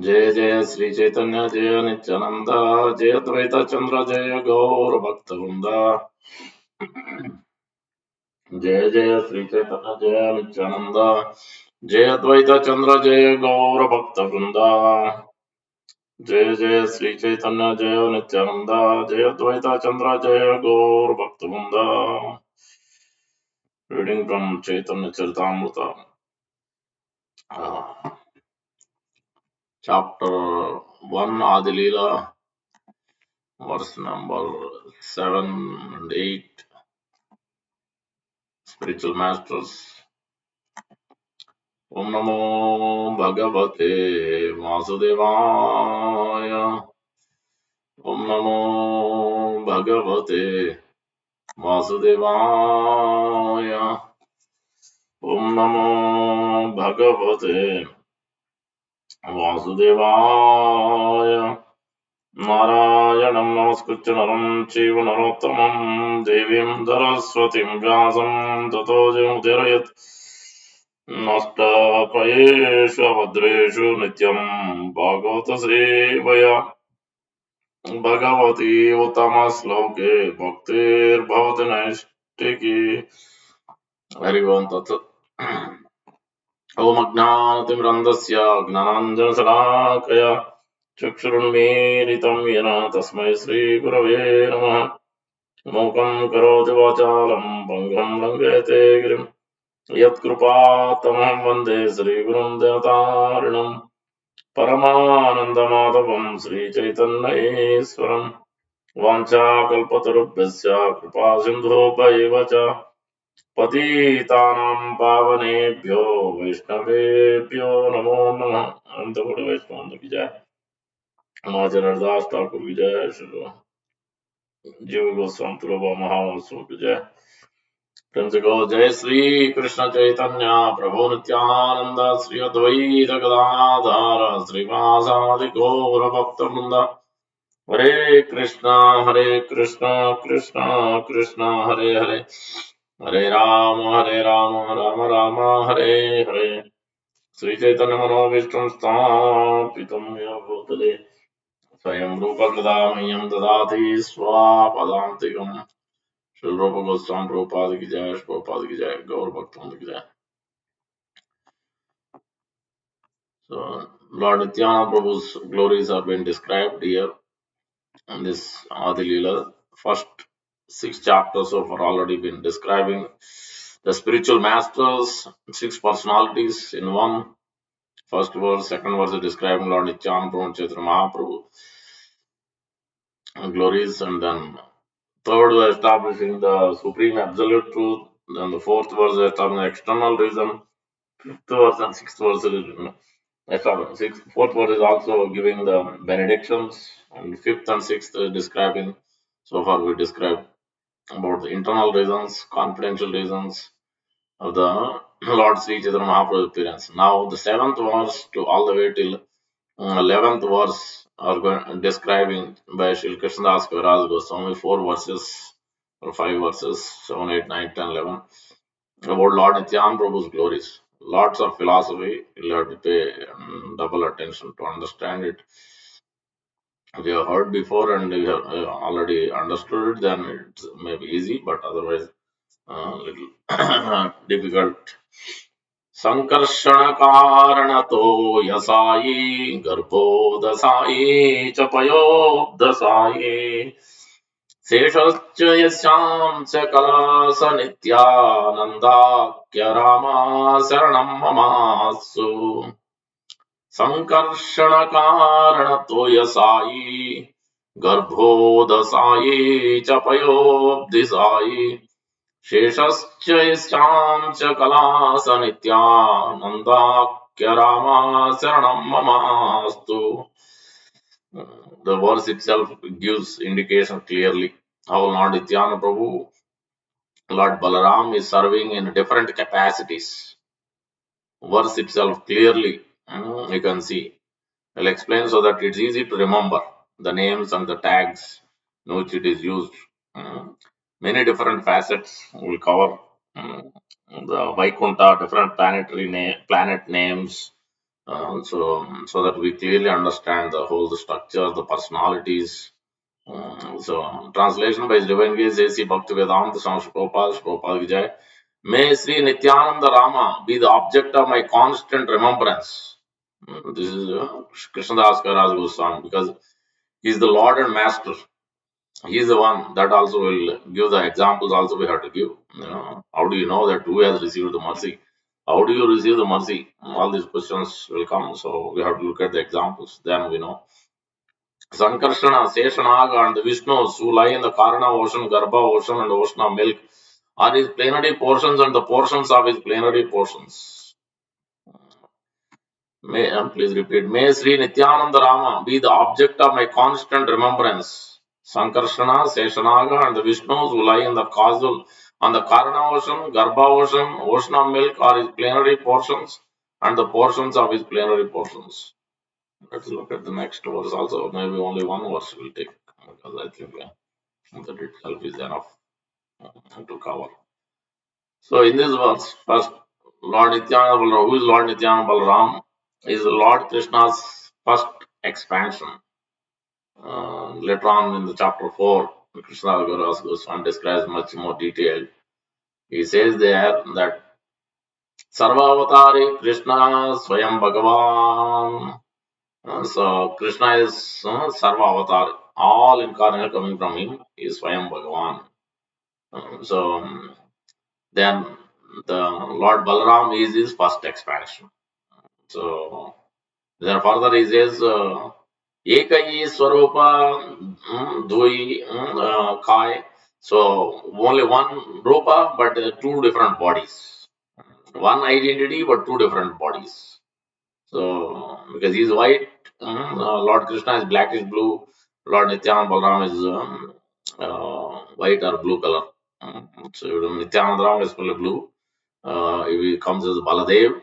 जय जय श्री चैतन्य जय नित्यानंदा जय अद्वैत चंद्र जय गौर भक्त वृंदा। जय जय श्री चैतन्य जय नित्यानंदा जय अद्वैत चंद्र जय गौर भक्त वृंदा। जय जय श्री चैतन्य जय नित्यानंदा जय अद्वैत चंद्र जय गौर भक्त वृंदा। Reading from Chaitanya Charitamrita, chapter 1, Adi Lila, verse number 7 and 8. Spiritual Masters. Om Namo Bhagavate Vasudevaya. Om Namo Bhagavate Vasudevaya. Om Namo Bhagavate Vasudevaya. Narayanam Namaskritya Naram Chiva Narottamam Devim Saraswatim Vyasam Tato Jamudirayat Nastapayeshu Abhadreshu Nityam Bhagavata Sevaya Bhagavati Uttama Sloke Bhaktir Bhavati Naistiki Harivam Tat Om Ajnanatimrandasya Gnananjana Salakaya Chakshurunmiritam Yena Tasmai Sri Gurave Namaha Mokam Karoti Vachalam Bangam Langete Girim Yatkrupatamam Vande Sri Gurum Devatarinam Paramanandamadavam Sri Chaitanya Eswaram Vancha Kalpatarubhyasya Kripa Sindhopaivacha Patitanam Pavanebhyo Vaishnavebhyo Namo Namaha. Ananta Guru Vaishnava ki jai. Maharaj Ardas Thakur ki jai. Shri Jiva Goswami Tuloba Mahavansa ki jai. Friends go Jai Sri Krishna Chaitanya Prabhu Nityananda Sri Advaita Gadadhara Sri Vasadi Gaura Bhakta Vrinda Hare Krishna Krishna Krishna Hare Hare Hare Rama Rama Rama Hare Hare Sri Chaitanya Manavishtam Sthapitam Yabhutale Swayam Rupa Kadamyam Dadati Swapadantikam Srila Rupa Goswami Prabhupada ki jai, Prabhupada ki jai, Gaur Bhaktivinoda ki jai. So, Lord Nityananda Prabhu's glories are being described here in this Adi Lila. First 6 chapters so far already been describing the spiritual masters, 6 personalities in one. First verse, second verse is describing Lord Nityananda Prabhu, Chaitanya Mahaprabhu, glories, and then third verse establishing the supreme absolute truth. Then the fourth verse is establishing the external reason. Fifth verse and sixth verse is fourth verse is also giving the benedictions, and fifth and sixth is describing. So far, we described about the internal reasons, confidential reasons of the Lord Sri Chaitanya Mahaprabhu appearance. Now, the seventh verse to all the way till 11th verse are describing by Sri Krishna Das Kaviraj Goswami, 4 verses or 5 verses, 7, 8, 9, 10, 11, about Lord Nityananda Prabhu's glories. Lots of philosophy, you'll have to pay double attention to understand it. If you have heard before and you have already understood it, then it may be easy, but otherwise, little difficult. संकर्षणकारणतो यसायि गर्भोदसायि च पयोब्दसायि शेषश्च यस्यां च class नित्यानन्दाख्य Rama शरणं ममासु संकर्षणकारणतो यसायि गर्भोदसायि च पयोब्दिसायि शेषश्च यस्यां च class नित्यानन्दाख्य Rama शरणं ममास्तु. The verse itself gives indication clearly how Lord Nityananda Prabhu, Lord Balaram is serving in different capacities. Verse itself clearly you can see. I'll explain so that it's easy to remember the names and the tags in which it is used. Many different facets will cover. The Vaikunta, different planet names, so that we clearly understand the whole the structure, the personalities. Translation by Divine Grace A.C. Bhaktivedanta Swami Prabhupada, Prabhupada Ki Jai. May Sri Nityananda Rama be the object of my constant remembrance. This is Krishnadas Kaviraj Goswami, because he is the Lord and Master. He is the one that also will give the examples. Also, we have to give. How do you know that who has received the mercy? How do you receive the mercy? All these questions will come. So we have to look at the examples. Then we know. Sankarsana, Seshanaga, and the Vishnus who lie in the Karana ocean, Garbha ocean, and ocean of milk are his plenary portions and the portions of his plenary portions. May, please repeat. May Sri Nityananda Rama be the object of my constant remembrance. Sankarsana, Seshanaga, and the Vishnus who lie in the causal on the Karana ocean, Garbha ocean, ocean of milk are his plenary portions and the portions of his plenary portions. Let's look at the next verse also. Maybe only one verse will take, because I think that itself is enough to cover. So in this verse, first, Lord Nityananda Balaram, who is Lord Nityananda Balaram, is Lord Krishna's first expansion. Later on in the chapter 4, Krishna goes on describes much more detailed. He says there that Sarvavatari Krishna Swayam Bhagavan. So Krishna is Sarva Avatar, all incarnate coming from him is Swayam Bhagavan. Then the Lord Balaram is his first expansion. So then further he says Ekai Swarupa Dui Kai. So only one Rupa but two different bodies. One identity but two different bodies. So, because he's white, Lord Krishna is blackish blue, Lord Nityananda Balaram is white or blue color. So, Nityananda Ram is fully blue. If he comes as Baladev,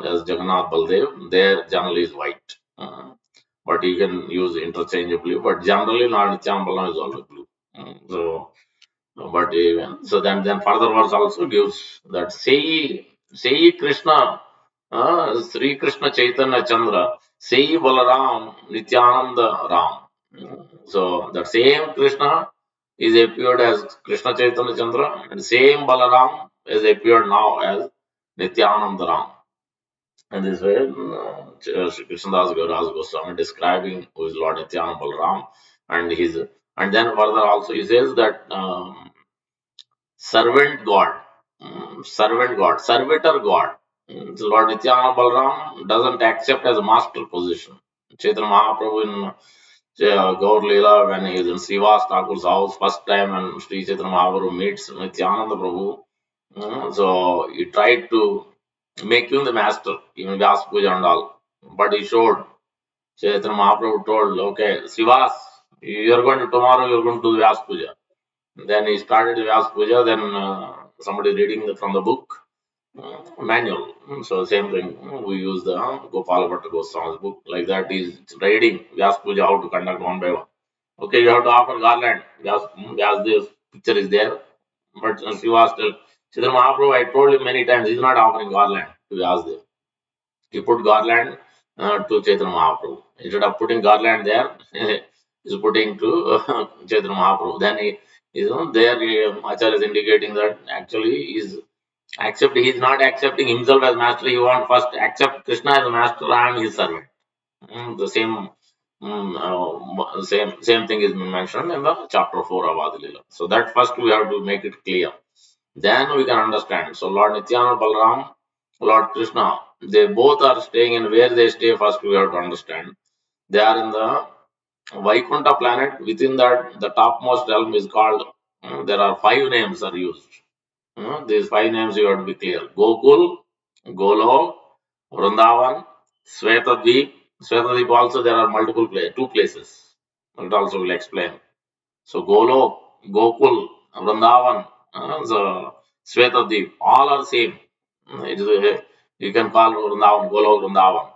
as Jagannath Baladev, there generally is white. But you can use interchangeably, but generally Lord Nityananda Balaram is always blue. So, but even so, then further verse also gives that say Krishna, Sri Krishna Chaitanya Chandra, say Balaram Nityananda Ram. So that same Krishna is appeared as Krishna Chaitanya Chandra, and same Balaram is appeared now as Nityananda Ram. And this way, Shri Krishnadas Gaviraj Goswami describing who is Lord Nityananda Balaram, and his, and then further also he says that. Servant God, servant God, servitor God. So Lord Nityananda Balaram doesn't accept as a master position. Chaitanya Mahaprabhu in Gaur Lila, when he is in Srivas Thakur's house, first time when Sri Chaitanya Mahaprabhu meets Nityananda Prabhu, so he tried to make him the master, even Vyas Puja and all. But he showed, Chaitanya Mahaprabhu told, okay, Srivas, you're going to tomorrow, you're going to do the Vyas Puja. Then he started Vyas Puja, then somebody reading from the book, manual. So same thing, we use the Gopala Bhatta Goswami's book. Like that, he's reading Vyas Puja, how to conduct one by one. Okay, you have to offer garland. Vyasdev's picture is there. But Srivas tell, Chaitanya Mahaprabhu, I told him many times, he's not offering garland to Vyasdev. He put garland to Chaitanya Mahaprabhu. Instead of putting garland there, he's putting to Chaitanya Mahaprabhu. Then there Acharya is indicating that actually he's not accepting himself as master. He wants first accept Krishna as a master and his servant. The same thing is mentioned in the chapter 4 of Adi Lila. So that first we have to make it clear. Then we can understand. So Lord Nityananda Balaram, Lord Krishna, they both are staying in where they stay. First we have to understand. They are in the Vaikunta planet. Within that, the topmost realm is called. There are five names are used. These five names you have to be clear: Gokul, Golok, Vrindavan, Svetadvip. Svetadvip also there are multiple places, two places. It also will explain. So Golok, Gokul, Vrindavan, so Svetadvip, all are same. It is you can call Vrindavan Golok Vrindavan.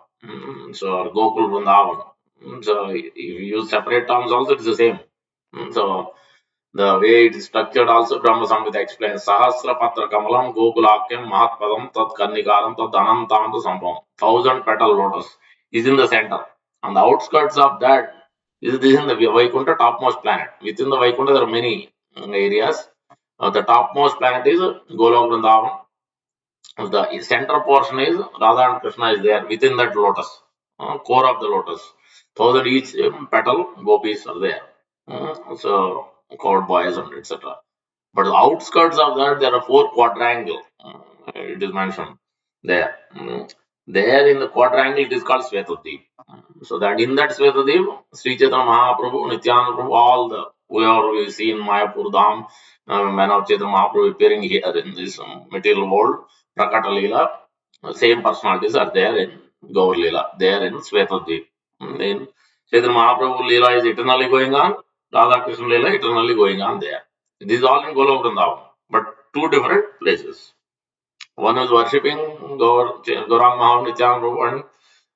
So Gokul Vrindavan. So if you use separate terms also it is the same. So The way it is structured also, Brahma Samhita explains, Sahasra Patra Kamalam Gokulakyam Mahatpadam Tad Karnikaram Tad Anantantu Sambhavam. 1,000 petal lotus is in the center. On the outskirts of that is this in the Vaikunta topmost planet. Within the Vaikunta there are many areas. The topmost planet is Golok Vrindavan. The center portion is Radha and Krishna is there within that lotus, core of the lotus. 1,000 each petal gopis are there. So covered boys and etc. But the outskirts of that there are four quadrangle. It is mentioned there. There in the quadrangle it is called Svetadweep. So that in that Svetadweep, Sri Chaitanya Mahaprabhu, Nityananda Prabhu, all the whoever we see in Mayapur Dham, man of Chaitanya Mahaprabhu appearing here in this material world, Prakata Lila, same personalities are there in Gaur Lila, there in Svetadweep. In Chaitanya Mahaprabhu Lila is eternally going on, Radha Krishna Lila eternally going on there. This is all in Golok Vrindavan, but two different places. One is worshipping Gaurang Mahaprabhu, Nityananda Prabhu, and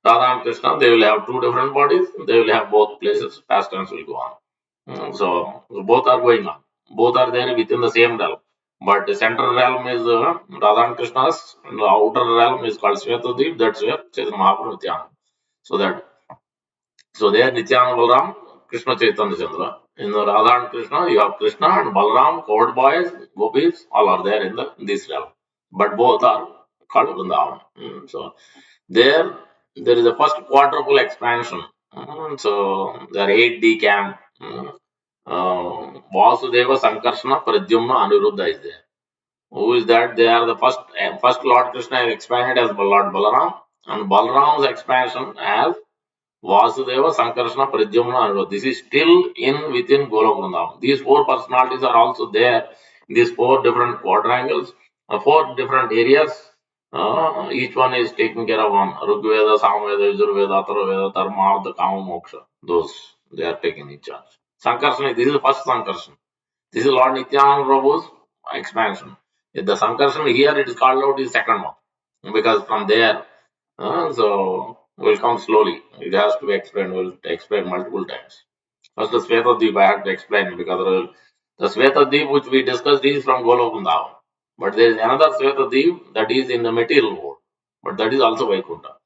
Radha and Krishna. They will have two different bodies. They will have both places. Pastimes will go on. So both are going on. Both are there within the same realm. But the central realm is Radha and Krishna's, and the outer realm is called Svetadweep. That's where Chaitanya Mahaprabhu Nityananda. So that there Nityananda Balaram, Krishna Chaitanya Chandra. In the Radha and Krishna, you have Krishna and Balaram, covered boys, gopis, all are there in this realm. But both are called Vrindavan. So there is a first quadruple expansion. So there are 8D camp. Vasudeva, Sankarsana, Pradyumna, Aniruddha is there. Who is that? They are the first Lord Krishna expanded as Lord Balaram, and Balaram's expansion as Vasudeva, Sankarsana, Pradyumna, Aniruddha. This is still in within Golok Vrindavan. These four personalities are also there in these four different quadrangles, four different areas. Each one is taking care of one. Rigveda, Samveda, Yajurveda, Atharvaveda, Dharma, Artha, Kama, Moksha. Those they are taking in charge. Sankarsana, this is the first Sankarsana. This is Lord Nityananda Prabhu's expansion. The Sankarsana here it is called out is second one because from there so we'll come slowly. It has to be explained. We'll explain multiple times. First, the Svetadweep I have to explain because the Svetadweep which we discussed is from Golokunda. But there is another Svetadweep that is in the material world. But that is also Vaikuntha.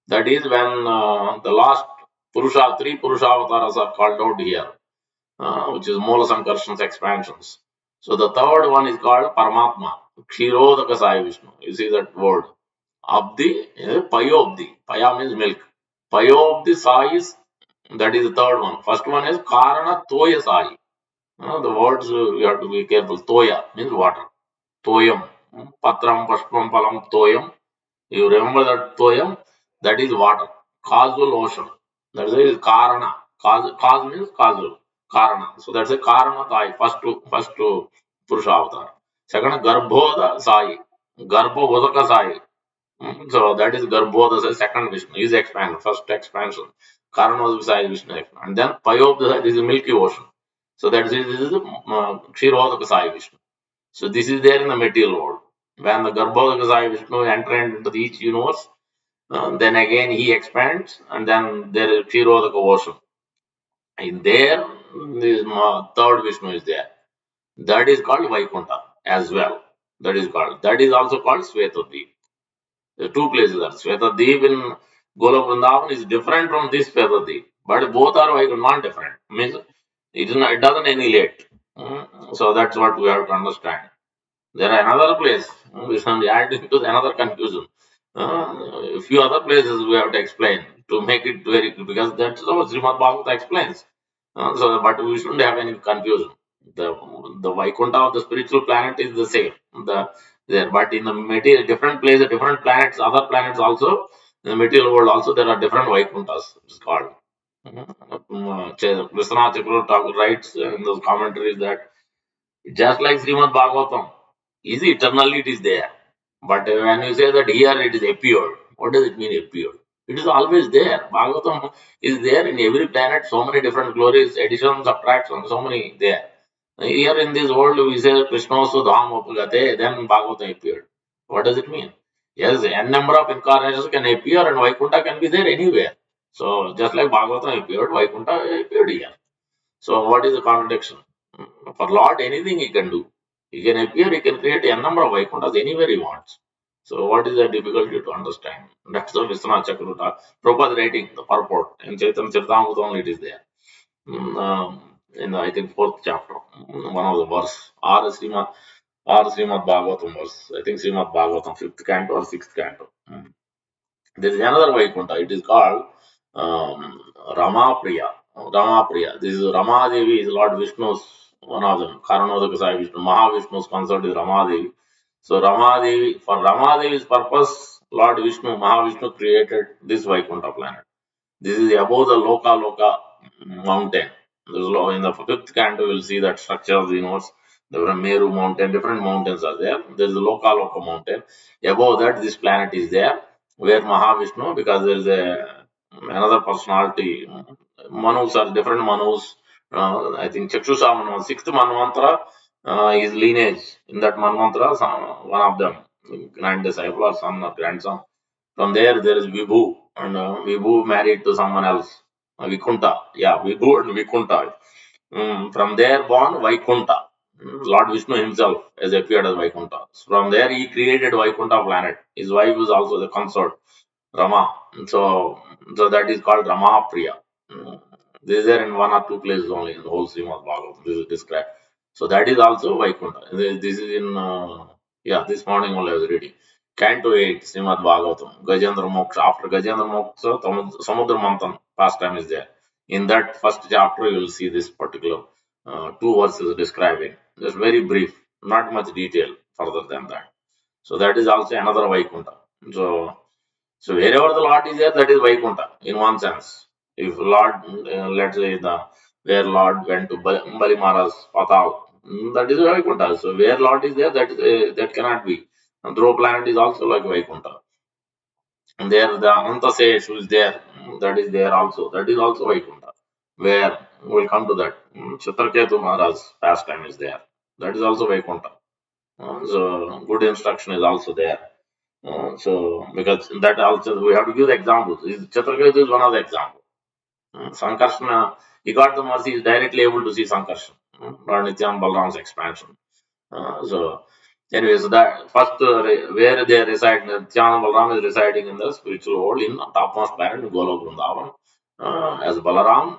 That is when the last three Purusha avatars are called out here, which is Mola Sankarshan's expansions. So the third one is called Paramatma, Kshirodaka Sai Vishnu. You see that word. Abdi, Payobdi. Paya means milk. Payobdi Sai, that is the third one. First one is Karana Toya Sai. The words you have to be careful. Toya means water. Toyam. Patram Pashpam Palam Toyam. You remember that Toyam? That is water. Causal ocean. That is Karana. Cause means causal. Karana. So that's a Karana Tai. First to Purusha avatar. Second, Garbhoda Sai. Garbhodaka Sai. So that is Garbhoda Sai. Second Vishnu. Is expanded. First expansion. Karana was beside Vishnu. And then Payobda this is Milky Ocean. So that is this is the Kshirodaka Sai Vishnu. So this is there in the material world. When the Garbhodaka Sai Vishnu entered into each universe, then again he expands, and then there is Kshirodaka Ocean. In there, this third Vishnu is there. That is called Vaikuntha as well. That is also called Svetadweep. The two places are Svetadweep in Golok Vrindavan is different from this Svetadweep, but both are Vaikuntha, not different. Means it doesn't annihilate. So that's what we have to understand. There are another place. We can add into another confusion. A few other places we have to explain to make it very because that's how Srimad Bhagavata explains. But we shouldn't have any confusion. The Vaikuntha of the spiritual planet is the same. But in the material, different places, different planets, other planets also, in the material world also, there are different Vaikunthas. It's called. Krishna Chakravarti writes in those commentaries that just like Srimad Bhagavatam is eternally it is there. But when you say that here it is appeared, what does it mean appeared? It is always there. Bhagavatam is there in every planet, so many different glories, additions, subtractions, so many there. Here in this world we say Krishna Dham Upagate, then Bhagavatam appeared. What does it mean? Yes, n number of incarnations can appear and Vaikuntha can be there anywhere. So just like Bhagavatam appeared, Vaikuntha appeared here. So what is the contradiction? For Lord, anything he can do. He can appear, he can create a number of Vaikunthas anywhere he wants. So what is the difficulty to understand? That's the Vishwanath Chakravarti. Prabhupada writing the purport. In Chaitanya Charitamrita only it is there. In the, I think fourth chapter, one of the verse, or Srimad Bhagavatam verse. I think Srimad Bhagavatam, fifth canto or sixth canto. There is another Vaikuntha. It is called um, Ramapriya. Ramapriya. This is Ramadevi is Lord Vishnu's one of them. Karanodaka Sai Vishnu. Mahavishnu's consort is Ramadevi. So Ramadevi, for Ramadevi's purpose, Lord Vishnu, Mahavishnu created this Vaikuntha planet. This is above the Loka mountain. In the fifth canto, you will see that structure of the universe. The Meru mountain, different mountains are there. There is a Loka mountain. Above that, this planet is there, where Mahavishnu, because there is another personality. Manus are different Manus. I think Chakshusha Manu, sixth Manvantra is lineage. In that Manvantra, one of them, grand disciple or son or grandson. From there is Vibhu, and Vibhu married to someone else. Vikunta. Yeah, Vibhu and Vikunta. From there born Vaikunta. Lord Vishnu himself has appeared as Vaikunta. From there he created Vaikunta planet. His wife was also the consort, Rama. So that is called Rama Priya. Mm, This is there in one or two places only in the whole Srimad Bhagavatam. This is described. So that is also Vaikunta. This is in, this morning only I was reading. Canto 8, Srimad Bhagavatam, Gajendra Moksha. After Gajendra Moksha, Samudra Manthan pastime is there. In that first chapter, you will see this particular two verses describing. Just very brief, not much detail further than that. So that is also another Vaikunta. So wherever the Lord is there, that is Vaikunta in one sense. If Lord, let's say where Lord went to Bali Maharaj Patal, that is Vaikunta. So where Lord is there, that cannot be. And Dhruva planet is also like Vaikunta. And there the Ananta says who is there, that is there also. That is also Vaikunta. Where we'll come to that. Chitraketu Maharaj pastime is there. That is also Vaikunta. So good instruction is also there. So because that also we have to give the examples. Chitraketu is one of the examples. Sankarsana, he got the mercy, is directly able to see Sankarsana. Lord Nityananda Balaram's expansion. So anyway, so that first where they reside, Nityananda Balaram is residing in the spiritual world in topmost planet in Golok Vrindavan. As Balaram,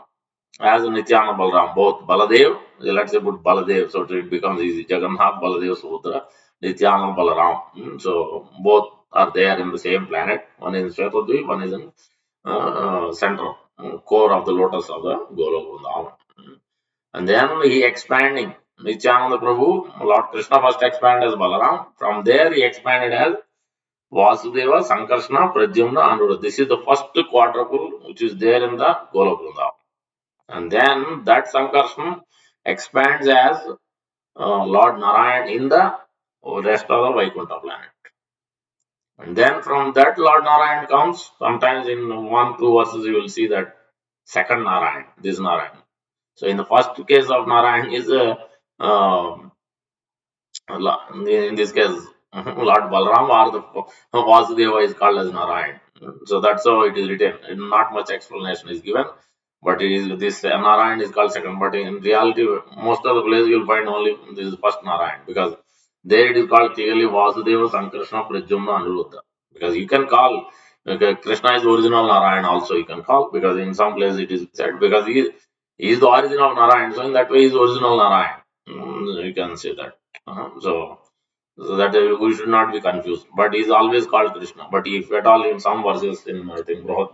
as Nityananda Balaram, both Baladev, let's say put Baladev, so it becomes easy. Jagannath, Baladev, Subhadra, Nityananda Balaram. So both are there in the same planet. One is in Svetadvi, one is in center, core of the lotus of the Golok Vrindavan. And then he expanding. Nityananda Prabhu, Lord Krishna first expanded as Balaram. From there he expanded as Vasudeva, Sankarsana, Pradyumna, Anuruddha. This is the first quadruple which is there in the Golok Vrindavan. And then that Sankarsana expands as Lord Narayan in the rest of the Vaikuntha planet. And then from that Lord Narayan comes, sometimes in one, two verses you will see that second Narayan, this Narayan. So in the first case of Narayan is um, in this case, Lord Balaram or the Vasudeva is called as Narayan. So that's how it is written. Not much explanation is given, but it is this Narayan is called second. But in reality, most of the places you'll find only this is first Narayan because there it is called clearly Vasudeva, Sankrishna, Pradyumna, Anuruddha. Because you can call Krishna is original Narayan also you can call because in some places it is said because he is the origin of Narayan. So in that way he is original Narayan. You can say that. So that we should not be confused. But he is always called Krishna. But if at all in some verses in I think what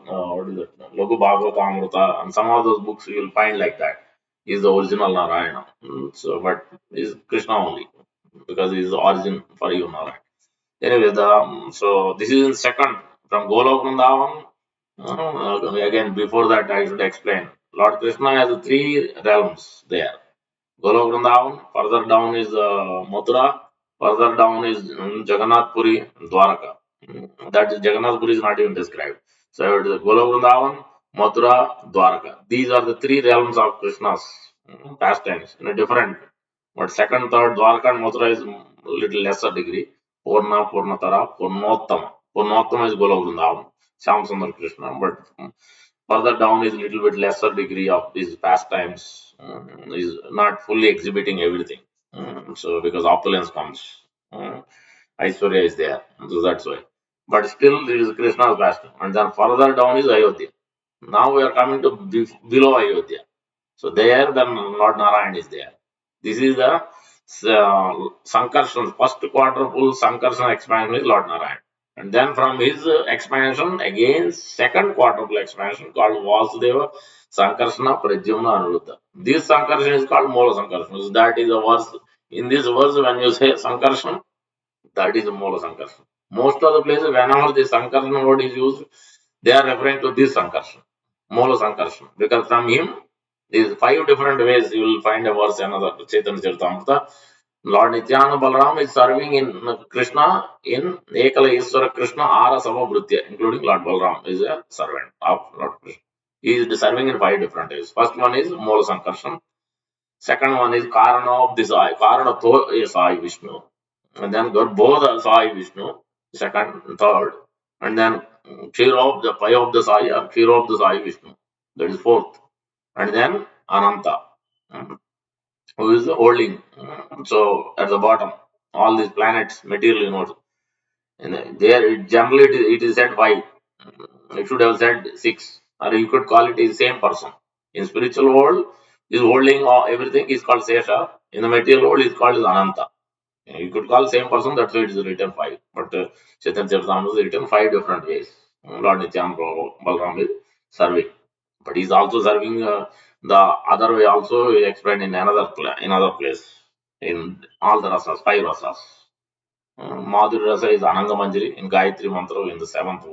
is it? Logu Bhagavata Amrita and some of those books you will find like that. He is the original Narayana. So but he is Krishna only because he is the origin for you Narayan. Anyway, so this is in second from Golok Vrindavan. Again, before that, I should explain. Lord Krishna has three realms there. Golok Vrindavan, further down is Mathura, further down is Jagannath Puri, Dwaraka. That is Jagannath Puri is not even described. So it is Golok Vrindavan, Mathura, Dwaraka. These are the three realms of Krishna's pastimes in a different. But second, third, Dwaraka and Mathura is little lesser degree. Purna, Purnatara, Purnottama. Purnottama is Golok Vrindavan, Shyam Sundar Krishna. But Further down is a little bit lesser degree of these pastimes, is not fully exhibiting everything. So because opulence comes, um, Aishwarya is there, so that's why. But still, there is Krishna's pastime, and then further down is Ayodhya. Now we are coming to below Ayodhya. So there, then Lord Narayan is there. This is the Sankarshan, first quadruple Sankarshan expansion is Lord Narayan. And then from his expansion, again, second quadruple expansion called Vasudeva, Sankarsana, Pradyumna, Anuruddha. This Sankarshan is called Mola Sankarshan. So that is a verse. In this verse, when you say Sankarshan, that is a Mola Sankarshan. Most of the places, whenever the Sankarshan word is used, they are referring to this Sankarshan, Mola Sankarshan. Because from him, these five different ways you will find a verse another Chaitanya Charitamrita. Lord Nityananda Balaram is serving in Krishna in Ekala Iswara Krishna Ara Samabhrutya, including Lord Balaram is a servant of Lord Krishna. He is serving in five different ways. First one is Mola Sankarshan. Second one is Karana of this eye. Karana to is Sai Vishnu. And then Garbhoda Sai Vishnu. Second, third. And then Kshira of the Pai of the Sai or Kshira of the Sai Vishnu. That is fourth. And then Ananta, who is the holding. So at the bottom, all these planets, material universe. And there, generally, it is said five. It should have said six. Or you could call it the same person. In spiritual world, is holding everything is called Sesha. In the material world, is called Ananta. You could call same person, that's why it is written five. But Chaitanya Charitamrita is written five different ways. Lord Nityananda Balaram is serving. But he is also serving the other way also explained in another place. In all the rasas, five rasas. Madhuri Rasa is Ananga Manjari in Gayatri Mantra in the seventh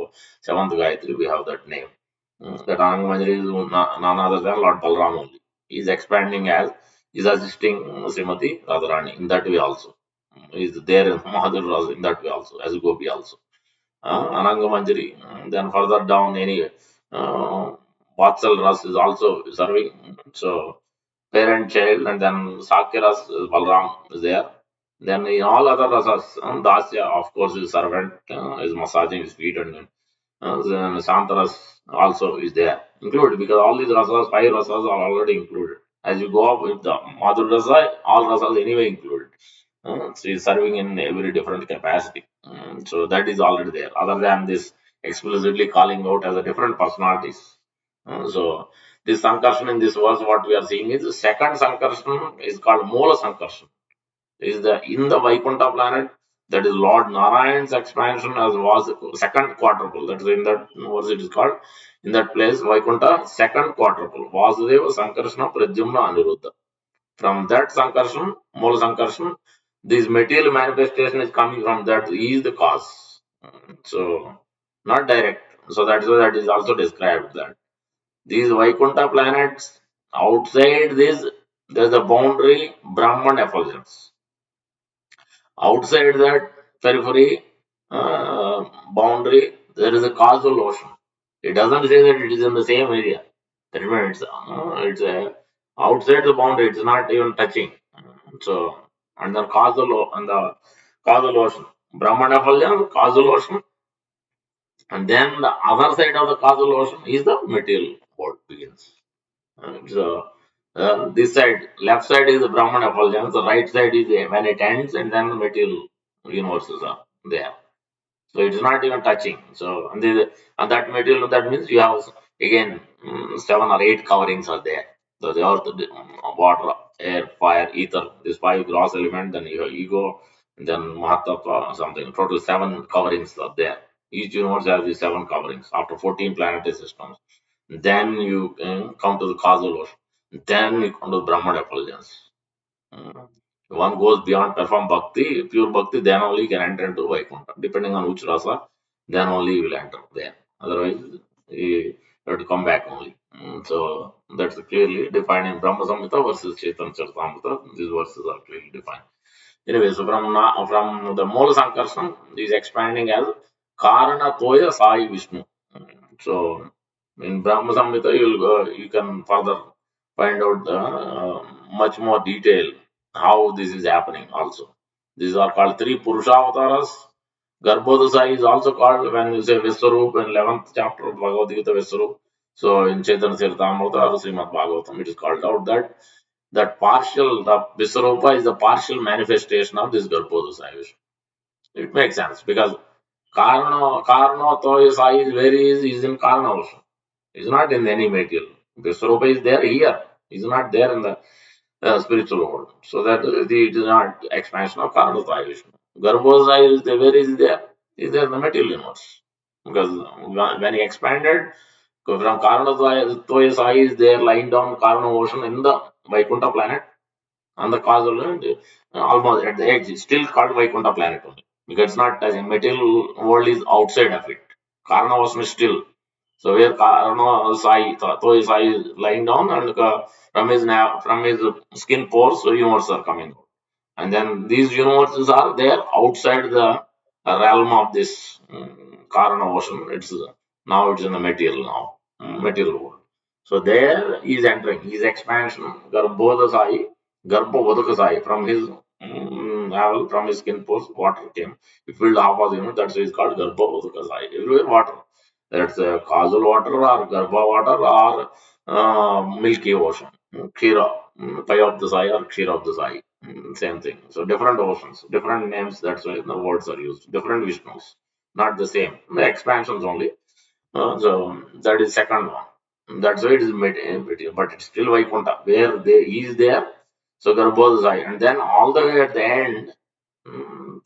Gayatri we have that name. That Ananga Manjari is none other than Lord Balaram only. He is expanding as is assisting Srimati Radharani in that way also. He is there in Madhuri Rasa in that way also as Gopi also. Ananga Manjari. Then further down anyway. Uh, Vatsal Ras is also serving. So parent child and then Sakya Balram is there. Then in all other rasas, Dasya, of course, is servant, is massaging his feet, and then Santaras also is there, included, because all these rasas, five rasas are already included. As you go up with the Madhur Rasa, all rasas anyway included. So he's serving in every different capacity. So that is already there, other than this explicitly calling out as a different personalities. So this Sankarshan in this verse, what we are seeing is the second Sankarshan is called Mola Sankarshan is the in the Vaikuntha planet, that is Lord Narayan's expansion as was second quadruple. That is in that verse it is called in that place Vaikuntha second quadruple. Vasudeva Sankarsana Pradyumna Aniruddha. From that Sankarshan, Mola Sankarshan, this material manifestation is coming from that. He is the cause. So not direct. So that is why that is also described that these Vaikuntha planets outside this there is a boundary Brahman effulgence. Outside that periphery boundary, there is a causal ocean. It doesn't say that it is in the same area. That means it's outside the boundary. It's not even touching. So and the causal ocean, Brahmana Falyan, causal ocean, and then the other side of the causal ocean is the material world begins. So this side, left side is the Brahman effulgence, the right side is when it ends, and then the material universes are there. So it's not even touching. So and that material, that means you have again seven or eight coverings are there. So the earth, water, air, fire, ether, these five gross elements, then your ego, and then Mahatattva, something. Total seven coverings are there. Each universe has these seven coverings after 14 planetary systems. Then you come to the causal ocean. Then you come to the Brahman effulgence. Mm. One goes beyond perform bhakti, pure bhakti, then only you can enter into Vaikuntha. Depending on which rasa, then only you will enter there. Otherwise, you have to come back only. So that's clearly defined in Brahma Samhita versus Chaitanya Charitamrita. These verses are clearly defined. Anyway, so from the Mola Sankarshan is expanding as Karana Toya Sai Vishnu. So in Brahma Samhita, you can further find out much more detail how this is happening also. These are called three Purusha avatars. Garbhodasa is also called when you say Viswarup in 11th chapter of Bhagavad Gita Viswarup. So in Chaitanya Charitamrita or Srimad Bhagavatam, it is called out that the Visvarupa is the partial manifestation of this Garbhodaya Vishnu. It makes sense because Karna to Sai is where he is in Karna also. He's not in any material. Visvarupa is there here. He's not there in the spiritual world. So that it is not expansion of Karnataya Vishnu. Garbhodaya is there, where is there? Is there in the material universe. Because when he expanded from Karnataya Sai is there lying down Karna ocean in the Vaikuntha planet on the causal and almost at the edge. It's still called Vaikuntha planet only. Because it's not as a material world is outside of it. Karna ocean is still. So where Karna Sai, Toy Sai is lying down and from his skin pores, so universes are coming out. And then these universes are there outside the realm of this Karna ocean. Now it's in the material now, material world. So there he is entering his expansion, Garbhodasai, Garbhodakasai, from his from his skin pores, water came. He filled half of the unit, that's why it's called Garbhodakasai. Everywhere water. That's causal water or Garbha water or Milky Ocean, Kira, Pai of the Sai or Kshira of the Sai. Same thing. So different oceans, different names, that's why the words are used. Different Vishnus, not the same. The expansions only. So that is second one. That's why it is material, but it's still Vaikuntha, where he is there. So Garbhodasai, and then all the way at the end,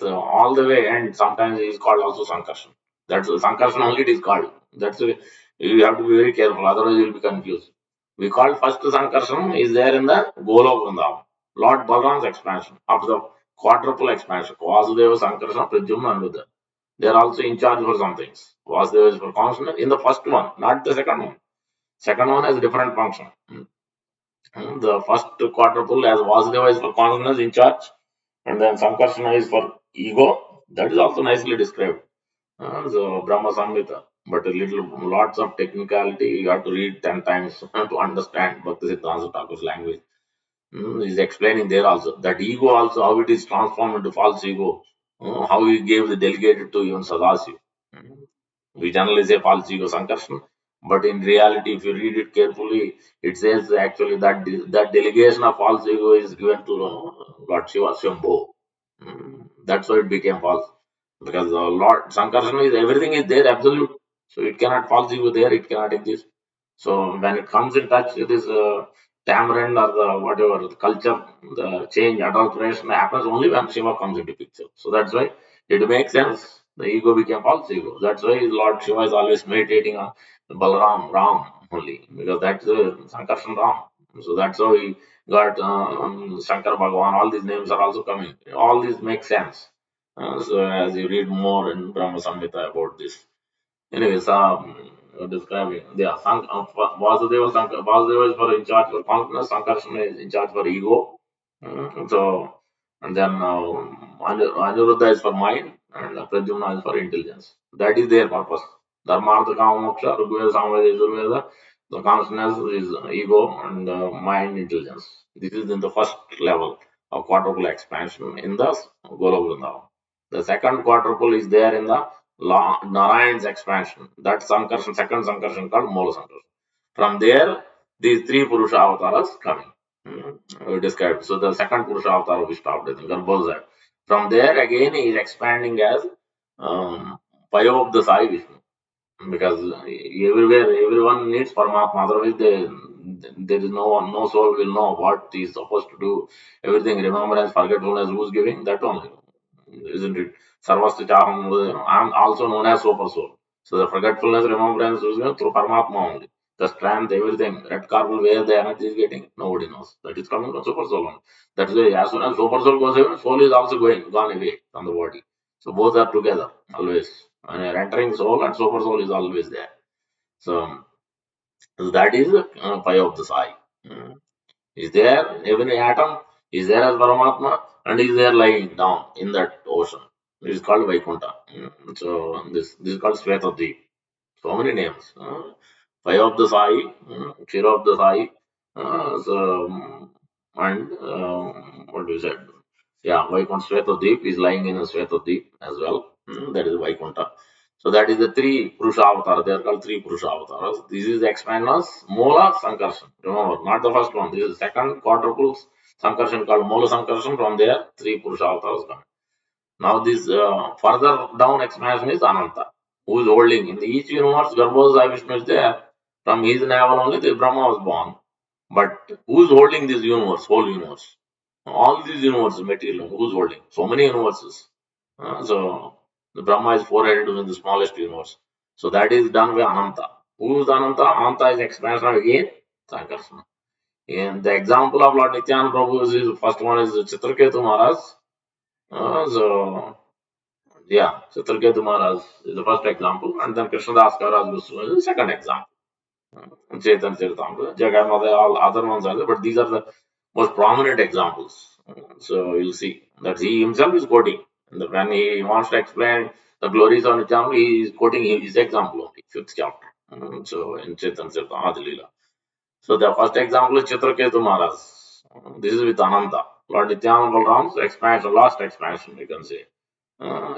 all the way end, sometimes it is called also Sankarshan. That's Sankarshan only it is called. That's why you have to be very careful, otherwise you will be confused. We call first Sankarshan is there in the Golok Vrindavan, Lord Balaram's expansion, after the quadruple expansion. Vasudeva, Sankarshan, Pradyumna, and Vidya. They are also in charge for some things. Vasudeva is for consonant in the first one, not the second one. Second one has a different function. The first quadruple as Vasudeva is for consonants in charge, and then Sankarsana is for ego. That is also nicely described. So Brahma Samhita. But a little lots of technicality you have to read 10 times to understand Bhakti Siddhanta Thakur's language. He's explaining there also that ego also how it is transformed into false ego. How he gave the delegated to even Sadasiva. Mm, we generally say false ego Sankarsana, but in reality, if you read it carefully, it says actually that that delegation of false ego is given to Lord Shiva Shambho. That's why it became false. Because the Lord Sankarsana is everything is there, absolute. So it cannot false ego there, it cannot exist. So when it comes in touch with this tamarind or the whatever the culture, the change, adulteration happens only when Shiva comes into picture. So that's why it makes sense. The ego became false ego. That's why Lord Shiva is always meditating on Balaram, Ram only, because that's Sankarshan Ram. So that's how he got Shankar Bhagavan. All these names are also coming. All these make sense. So as you read more in Brahma Samhita about this. Anyways, describing yeah, Vasudeva is for in charge for confidence, Sankarsana is in charge for ego. So and then Anuruddha is for mind and Pradyumna is for intelligence. That is their purpose. Dharmartha Kama Moksha, Rigveda, Samveda, Yajurveda. The consciousness is ego and mind intelligence. This is in the first level of quadruple expansion in the Goloka. The second quadruple is there in the Narayan's expansion. That Sankarshan, second Sankarshan called Mola Sankarshan. From there, these three Purusha avatars coming. Described. So the second Purusha avatar we stopped at Garbhoza. From there again he is expanding as Payo of the Sai Vishnu. Because everywhere everyone needs Paramatma, otherwise there is no soul will know what he is supposed to do. Everything remembrance, forgetfulness, who's giving that only, isn't it? Sarvasya Chaham, I'm also known as super soul. So the forgetfulness, remembrance is through Paramatma only. The strength, everything, red carbon, where the energy is getting, nobody knows. That is coming from super soul only. That's why as soon as super soul goes away, soul is also gone away from the body. So both are together always. When you're entering soul and super soul is always there. So that is fire of the sai. Mm. Is there every atom is there as Paramatma and is there lying down in that ocean. It is called Vaikuntha. So this is called Svetadweep. So many names. Fire of the Sai, Kshira of the Sai, and what we said. Yeah, Vaikuntha Svetadweep is lying in a Svetadweep as well. That is Vaikuntha. So that is the three Purusha avatars. They are called three Purusha avatars. This is explained as Mola Sankarshan. Remember, not the first one. This is the second quadruple Sankarshan called Mola Sankarshan. From there, three Purusha avatars come. Now this further down expansion is Ananta, who is holding in each universe. Garbhosa Vishnu is there. From his navel only the Brahma was born. But who is holding this universe, whole universe? All these universes, material, who's holding? So many universes. So the Brahma is four-headed in the smallest universe. So that is done by Ananta. Who is Ananta? Ananta is expansion again, Sankarsana. And the example of Lord Nityananda Prabhu is first one is Chitraketu Maharaj. So yeah, Chitraketu Maharaj is the first example, and then Krishna Das Kaviraj Goswami is the second example. Chaitanya Charitamrita, Jagannath, all other ones are there, but these are the most prominent examples. So you'll see that he himself is quoting. And when he wants to explain the glories of Nityananda, he is quoting his example only, fifth chapter. So in Chaitanya Charitamrita, Adi Lila. So the first example is Chitraketu Maharaj. This is with Ananda. Lord Nityananda Balaram's expansion, last expansion, you can say.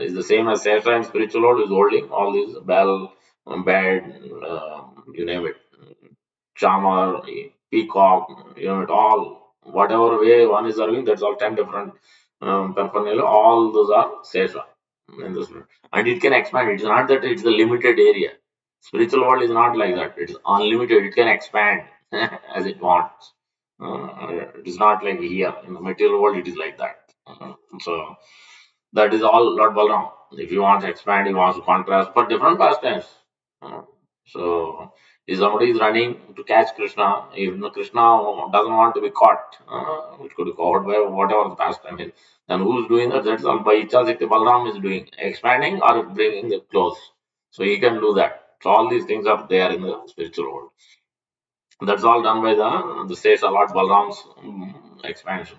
Is the same as Sesha and spiritual world is holding all these bell, bed, you name it, charmer, peacock, you know it all. Whatever way one is serving, that's all 10 different paraphernalia. All those are Sesha in this world. And it can expand. It's not that it's the limited area. Spiritual world is not like that. It's unlimited. It can expand as it wants. It is not like here. In the material world, it is like that. So that is all Lord Balaram. If you want to expand, he wants to contrast for different pastimes. Uh, so if somebody is running to catch Krishna, if Krishna doesn't want to be caught, it could be caught by whatever the pastime is, then who's doing that? That's all by Icha Shakti Balaram is doing, expanding or bringing the close. So he can do that. So all these things are there in the spiritual world. That's all done by the says a lot Balaram's expansion.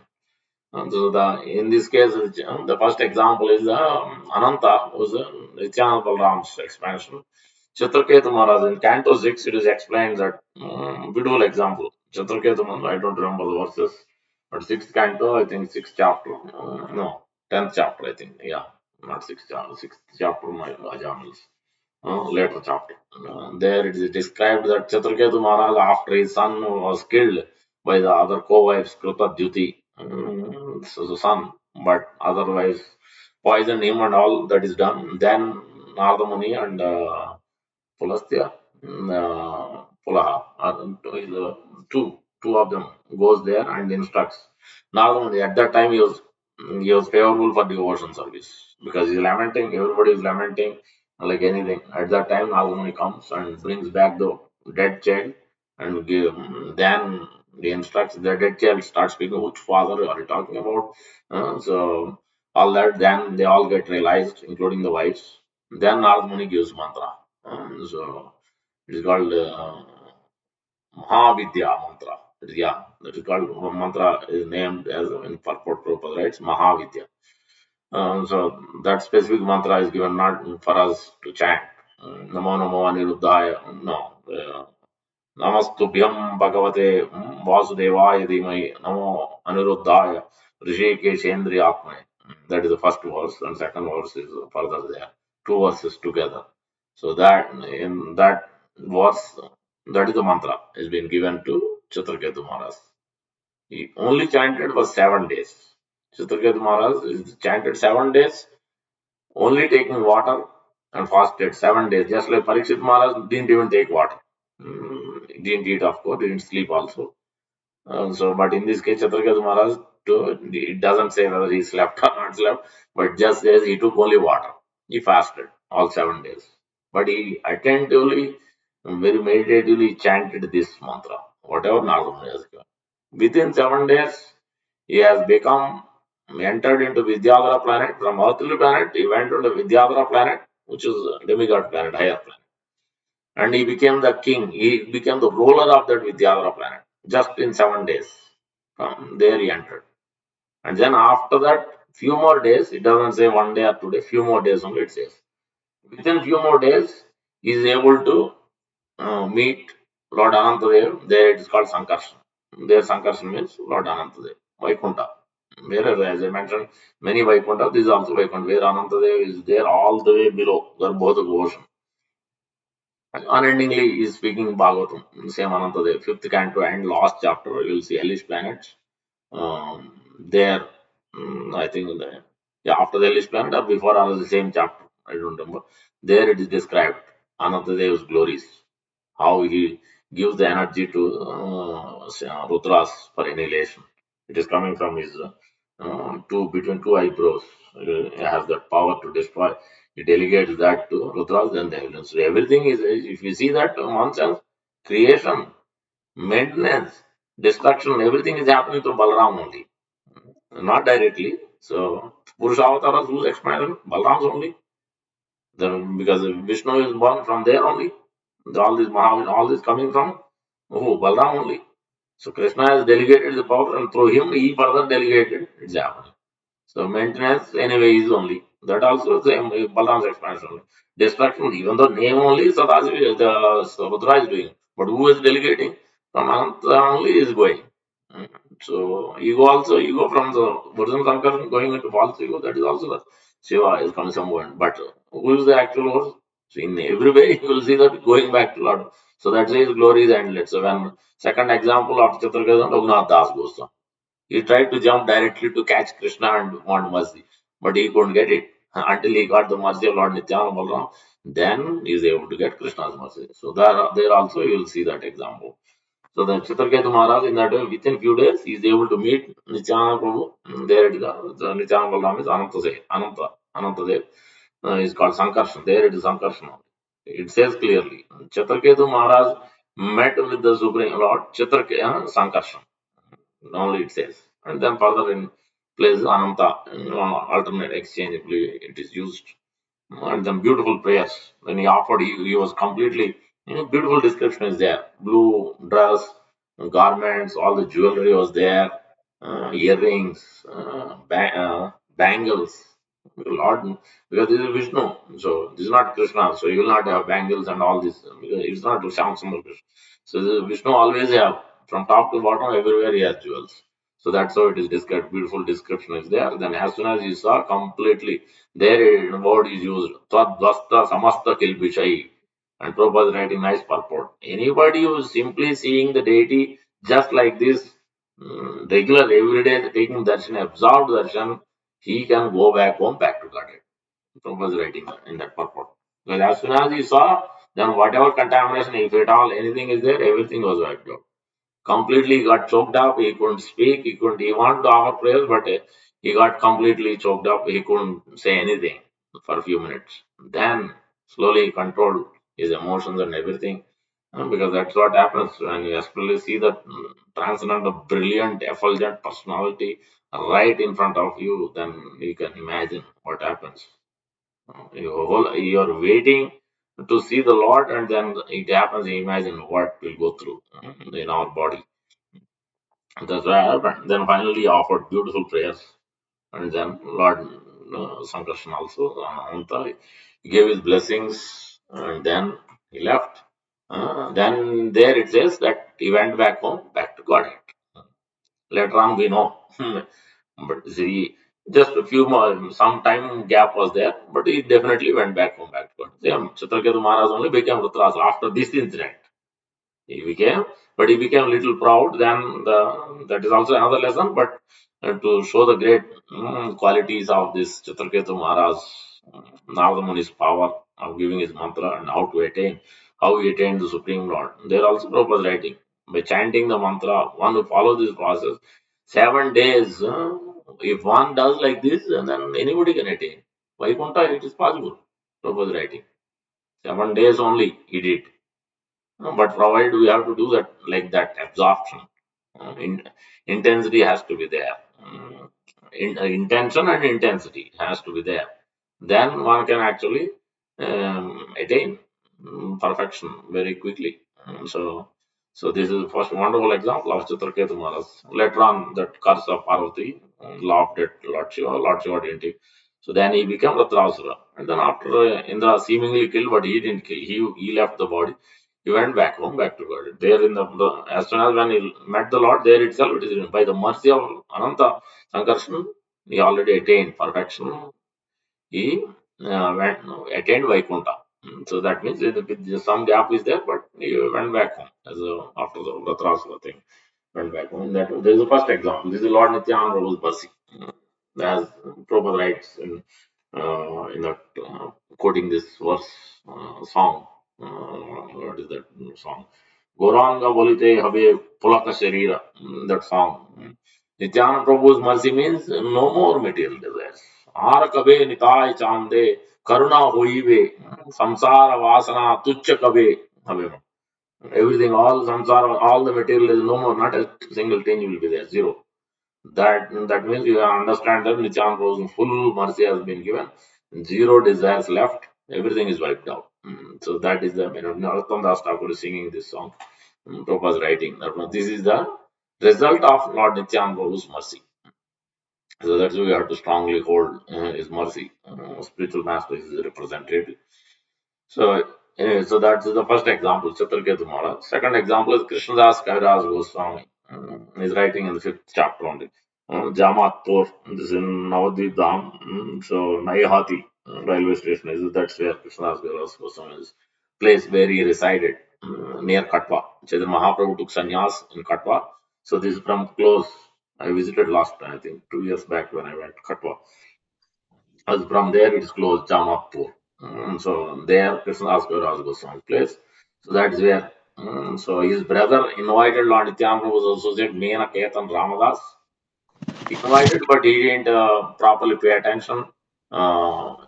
So in this case, the first example is the Ananta, was Nityananda Balaram's expansion. Chitraketu Maharaj in Canto 6, it is explained that beautiful example. Chitraketu Maharaj, I don't remember the verses, but sixth canto, I think sixth chapter, no, 10th chapter, I think, yeah, not sixth chapter, sixth chapter, my Ajamils, later chapter. There it is described that Chitraketu Maharaj, after his son was killed by the other co-wives, Kruta Dyuti, so the son, but otherwise poison him and all that is done. Then Narada Muni and Pulastya, Pulaha, two of them goes there and instructs. Narada Muni, at that time he was favorable for devotion service because he's lamenting, everybody is lamenting like anything. At that time, Narada Muni comes and brings back the dead child and then he instructs the dead child starts speaking, which father are you talking about? So all that, then they all get realized, including the wives. Then Narada Muni gives mantra. So it is called Mahavidya mantra. Yeah, that is called mantra is named as in purport purpose, right? It's Mahavidya. So that specific mantra is given not for us to chant. Namo Namo Aniruddhaya. No. Namastubhyam Bhagavate Vasudevaya Dhimai Namo Aniruddhaya Rishikeshendriyatmane. That is the first verse, and second verse is further there. Two verses together. So that in that verse, that is the mantra has been given to Chitraketu Maharaj. He only chanted for 7 days. Chitraketu Maharaj is chanted 7 days, only taking water and fasted 7 days. Just like Parikshit Maharaj didn't even take water. Didn't eat, of course, didn't sleep also. But in this case, Chitraketu Maharaj, it doesn't say whether he slept or not slept, but just says he took only water. He fasted all 7 days. But he attentively, very meditatively chanted this mantra, whatever Nagam has given. Within 7 days, he has become entered into Vidyadhara planet. From earthly planet, he went to the Vidyadhara planet, which is a demigod planet, higher planet. And he became the king. He became the ruler of that Vidyadhara planet just in 7 days. From there he entered. And then after that, few more days, it doesn't say 1 day or 2 days, few more days only it says. Within few more days, he is able to meet Lord Anantadev. There it is called Sankarshan. There Sankarshan means Lord Anantadev, Vaikunta. Whereas, as I mentioned, many Vaikuntha, this is also Vaikuntha, where Anantadev is there all the way below, Garbhoda ocean. Unendingly, he is speaking Bhagavatam, same Anantadev, fifth canto and last chapter, you will see hellish planets. There, I think, yeah, after the hellish planet or before or the same chapter, I don't remember. There it is described Anantadev's glories, how he gives the energy to Rudras for annihilation. It is coming from his between two eyebrows. He has that power to destroy. He delegates that to Rudras and the heavens. So everything is, if you see that one sense, creation, maintenance, destruction, everything is happening through Balaram only, not directly. So Purushavatara, whose expansion? Balaram's only. Because Vishnu is born from there only. All this Mahavishnu, all this coming from Balaram only. So Krishna has delegated the power, and through him he further delegated its happening. So maintenance anyway is only. That also same Balaram's expansion. Destruction, even though name only Sadasiva, the Rudra is doing. But who is delegating? From Ananta only is going. Mm. So ego from the Buddhism Sankara going into false ego, that is also the Shiva is coming somewhere. But who is the actual Lord? So in every way you will see that going back to Lord. So that says glory is endless. So when second example of Chitraketu, Raghunath Das Goswami. He tried to jump directly to catch Krishna and want mercy, but he couldn't get it until he got the mercy of Lord Nityananda Balaram. Then he is able to get Krishna's mercy. So there also you will see that example. So the Chitraketu Maharaj in that way, within few days, he is able to meet Nityananda Prabhu. There it is, the Nityananda Balaram is Ananta Dev. Is called Sankarshan. There it is Sankarshan. It says clearly, Chitraketu Maharaj met with the Supreme Lord Sankarshan. Only it says. And then further in place Ananta, alternate exchangeably it is used. And then beautiful prayers. When he offered, he was completely, beautiful description is there. Blue dress, garments, all the jewelry was there, earrings, bangles. Lord, because this is Vishnu, so this is not Krishna, so you will not have bangles and all this. Because it's not Shyam Sundar Krishna. So this Vishnu always have from top to bottom everywhere he has jewels. So that's how it is described. Beautiful description is there. Then as soon as you saw completely there word is used Tadvasta Samasta Kilbishai. And Prabhupada is writing nice purport. Anybody who is simply seeing the deity just like this, regular everyday taking darshan, absorbed darshan, he can go back home, back to Godhead. Prabhupada is writing in that purport. Because as soon as he saw, then whatever contamination, if at all anything is there, everything was wiped out. Completely got choked up. He couldn't speak. He couldn't. He wanted to offer prayers, but he got completely choked up. He couldn't say anything for a few minutes. Then slowly he controlled his emotions and everything, because that's what happens when you especially see that transcendental, brilliant, effulgent personality right in front of you. Then you can imagine what happens. You're waiting to see the Lord, and then it happens. Imagine what will go through in our body. That's what happened. Then finally offered beautiful prayers. And then Lord Sankarshan also, Ananta, he gave his blessings and then he left. Then there it says that he went back home, back to Godhead. Later on we know. But see, just a few more, some time gap was there, but he definitely went back home, back to God. Same, Chitraketu Maharaj only became Rudrasa after this incident. He became, but he became a little proud. Then that is also another lesson. But to show the great qualities of this Chitraketu Maharaj, Narada Muni's power of giving his mantra and how he attained the Supreme Lord. There also Prabhupada writing by chanting the mantra. One who follows this process, 7 days. If one does like this, then anybody can attain. Vaikuntha, it is possible. Prabhupada writing. 7 days only he did. But provided we have to do that like that absorption, intensity has to be there. Intention and intensity has to be there. Then one can actually attain perfection very quickly. So this is the first wonderful example of Chitraketu Maharaj. Later on, that curse of Parvati laughed at Lord Shiva didn't he? So then he became Ratrasura. And then after Indra seemingly killed, but he didn't kill. He left the body. He went back home, back to God. There in the as soon as when he met the Lord, there itself it is written, by the mercy of Ananta Sankarshan, he already attained perfection. He went attained Vaikuntha. So that means some gap is there, but he went back home after the Vratrasura thing. Went back home. That this is the first example. This is Lord Nityananda Prabhu's mercy. As Prabhupada writes in that quoting this verse song. What is that song? Goranga Bolite Habe Pulaka Sharira. That song. Nityananda Prabhu's mercy means no more material desires. Aar kabe nitai chande karuna hoive samsara vasana tuchya kabe habe. Everything, all samsara, all the material is no more, not a single thing will be there, zero. That means you understand that Nityan Prabhu's full mercy has been given, zero desires left, everything is wiped out. So that is the Narottam Das Thakur is singing this song. Prabhupada is writing. This is the result of Lord Nityan Prabhu's mercy. So that's why we have to strongly hold his mercy. Spiritual master is represented. So, anyway, so that's the first example, Chitraketu Maharaj. Second example is Krishnadas Kaviraj Goswami. He's writing in the fifth chapter only. Jamathur, this is in Navadvip Dham. So, Nayahati railway station is that's where Krishnadas Kaviraj Goswami is place where he resided near Katwa. Chaitanya Mahaprabhu took sannyas in Katwa. So, this is from close. I visited last, I think, 2 years back when I went to Katwa. As from there, it is closed, Jamapur. So there, Krishnadas Kaviraj Goswami place. So that's where. So his brother invited Lord Nityananda was associate Meena Ketan Ramadas. He invited, but he didn't properly pay attention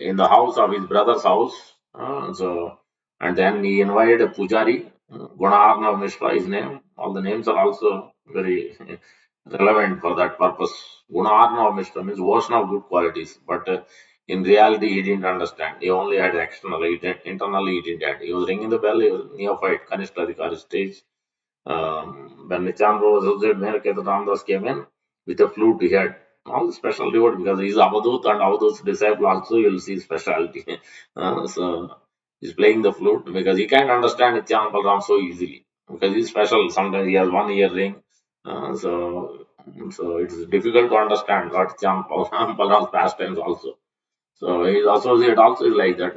in the house of his brother's house. And then he invited a pujari, Gunarnav Mishra, his name. All the names are also very relevant for that purpose. Gunarnav Mishra means ocean of good qualities, but in reality, he didn't understand. He only had external, internally, he didn't have. He was ringing the bell, he was neophyte, Kanishta Adhikari stage. When Nityananda was associated, Meherketa Ramdas came in with a flute. He had all the special reward because he's Avadut and Avadut's disciple also. You'll see specialty. So he's playing the flute because he can't understand Nityananda Balaram so easily because he's special. Sometimes he has one ear ring. So it's difficult to understand what Nityananda Balaram's pastimes also. So his associate also is like that.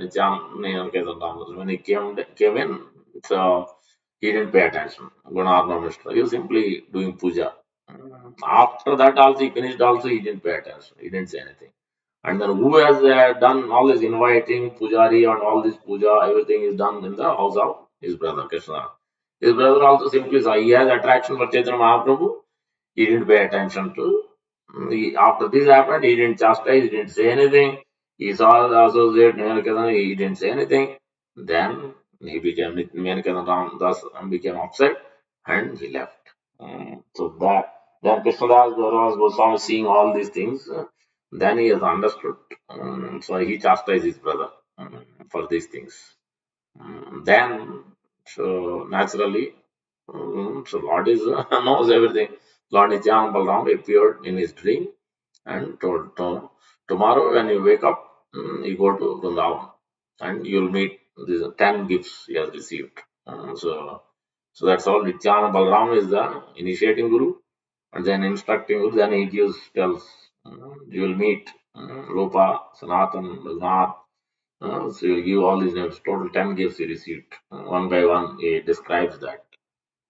When he came in, so he didn't pay attention. Gunarna Mishra. He was simply doing puja. After that also he finished also he didn't pay attention. He didn't say anything. And then who has done all this inviting, pujari and all this puja, everything is done in the house of his brother Krishna. His brother also simply saw he has attraction for Chaitanya Mahaprabhu. He didn't pay attention to. After this happened, he didn't chastise, he didn't say anything. He saw the associate Nirketan, he didn't say anything. Then he became Nirketan Ramdas and became upset and he left. So that then Krishnadas Gaurav Goswami seeing all these things, then he has understood. So he chastised his brother for these things. Then, so naturally, so Lord is knows everything. Lord Nityananda Balaram appeared in his dream and told, tomorrow when you wake up, you go to Vrindavan and you'll meet these 10 gifts he has received. So that's all. Nityananda Balaram is the initiating guru and then instructing guru. Then he tells, you will meet Rupa, Sanatan, Raghunath. So you give all these names. Total 10 gifts he received. One by one, he describes that.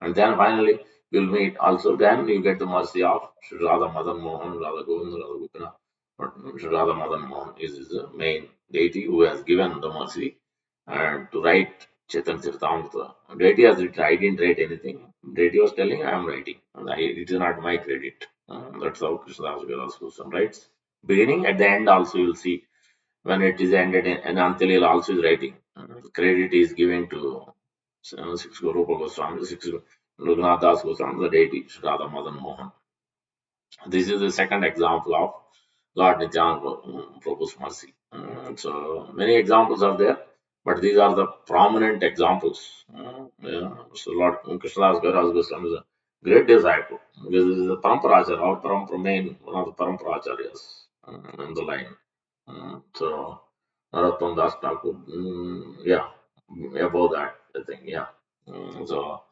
And then finally, you'll meet also. Then you get the mercy of Sri Radha Madan Mohan, Radha Govinda, Radha Gopina. But Sri Radha Madan Mohan is the main deity who has given the mercy and to write Chaitanya Charitamrita. Deity has written, I didn't write anything. Deity was telling, I am writing. It is not my credit. That's how Krishna Goswami writes. Beginning, at the end also you'll see when it is ended and Antilil also is writing. Credit is given to six Rupa Goswami, six Raghunath Das Goswami, the deity, Radha Madan Mohan. This is the second example of Lord Nityananda Prabhu's mercy. So many examples are there, but these are the prominent examples. Yeah. So Lord Krishnadas Gairaj Goswami is a great disciple. This is the Paramparacharya, our Parampara main, one of the Paramparacharyas in the line. So Narottam Das Thakur, yeah, above that, I think, yeah. So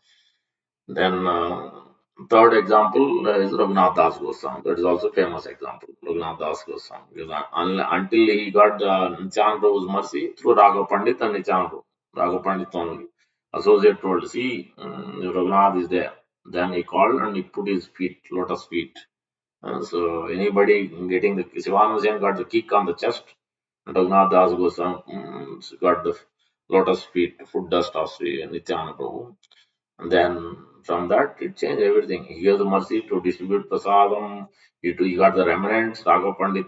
then third example is Raghunath Das Goswami. That is also famous example. Raghunath Das Goswami. Because until he got Nityananda Prabhu's mercy through Raghav Pandit and Nityananda Prabhu. Raghav Pandit only. Associate told, see, Raghunath is there. Then he called and he put his feet, lotus feet. So anybody getting the Sivananda Sen got the kick on the chest. Raghunath Das Goswami got the lotus feet, foot dust of Sri Nityananda Prabhu. And then from that, it changed everything. He gave the mercy to distribute prasadam. He got the remnants. Raghav Pandit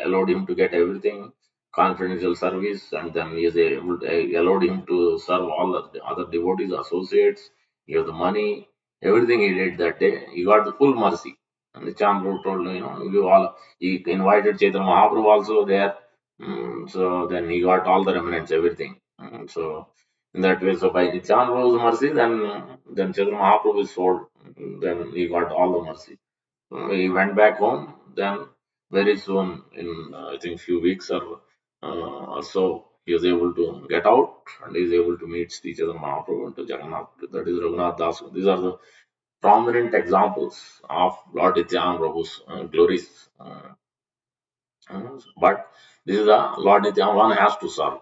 allowed him to get everything, confidential service, and then he is able allowed him to serve all the other devotees, associates. He gave the money, everything he did that day. He got the full mercy. And the Chandru told him, you all. He invited Chaitanya Mahaprabhu also there. So then he got all the remnants, everything. So in that way, so by Nityananda's mercy, then Chaitanya Mahaprabhu is sold. Then he got all the mercy. He went back home. Then very soon, in I think few weeks or so, he was able to get out and he is able to meet Sri Chaitanya Mahaprabhu and to Jagannath. That is Raghunath Das. These are the prominent examples of Lord Nityananda Prabhu's glories. But this is the Lord Nityananda, one has to serve.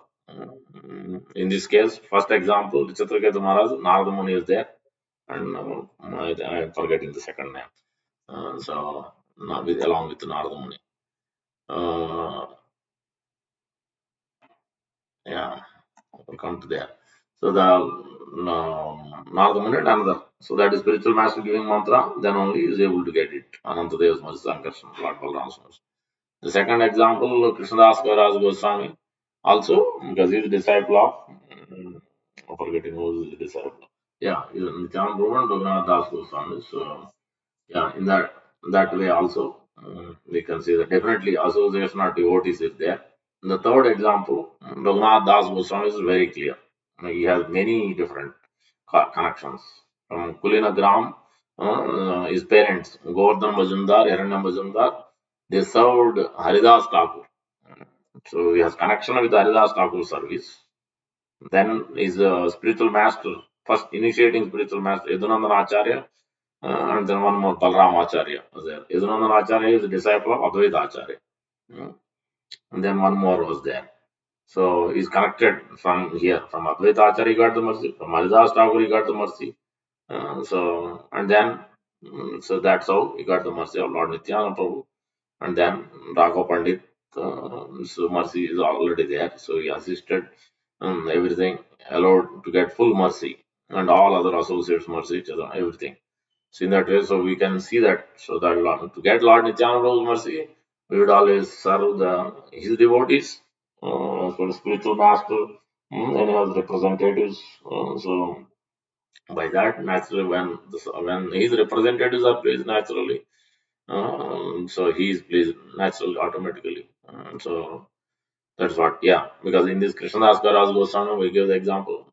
In this case, first example, Chitraketu Maharaj, Narada Muni is there, and I am forgetting the second name. So, along with Narada Muni. Uh, yeah, we'll come to there. So, the Narada Muni and another. So, that is spiritual master giving mantra, then only is able to get it. Ananta Devas Mercy Sankarshan, Lord Balaram's mercy. The second example, Krishnadas Kaviraj Goswami, also because he is a disciple of, I'm forgetting who is the disciple. Yeah, he is Nityananda Prabhu and Raghunath Das Goswami. So, yeah, in that way also, we can see that definitely association of devotees is there. In the third example, Raghunath Das Goswami is very clear. He has many different connections. From Kulina Gram, his parents, Govardhan Majumdar, Hiranyam Majumdar, they served Haridas Thakur. So he has connection with Haridas Thakur service. Then his spiritual master, first initiating spiritual master, Yadunandan Acharya, and then one more Balaram Acharya was there. Yadunandan Acharya is a disciple of Advaita Acharya. Mm. And then one more was there. So he's connected from here, from Advaita Acharya he got the mercy, from Haridas Thakur he got the mercy. And then, so that's how he got the mercy of Lord Nityananda Prabhu. And then Raghav Pandit, so mercy is already there. So he assisted everything, allowed to get full mercy, and all other associates mercy, everything. So in that way, so we can see that. So that to get Lord Nityananda Prabhu's mercy, we would always serve his devotees, for spiritual master, and his representatives. So by that, naturally, when his representatives are pleased naturally, so he is pleased naturally, automatically. So that's what, yeah. Because in this Krishnadas Kaviraj Goswami, we give the example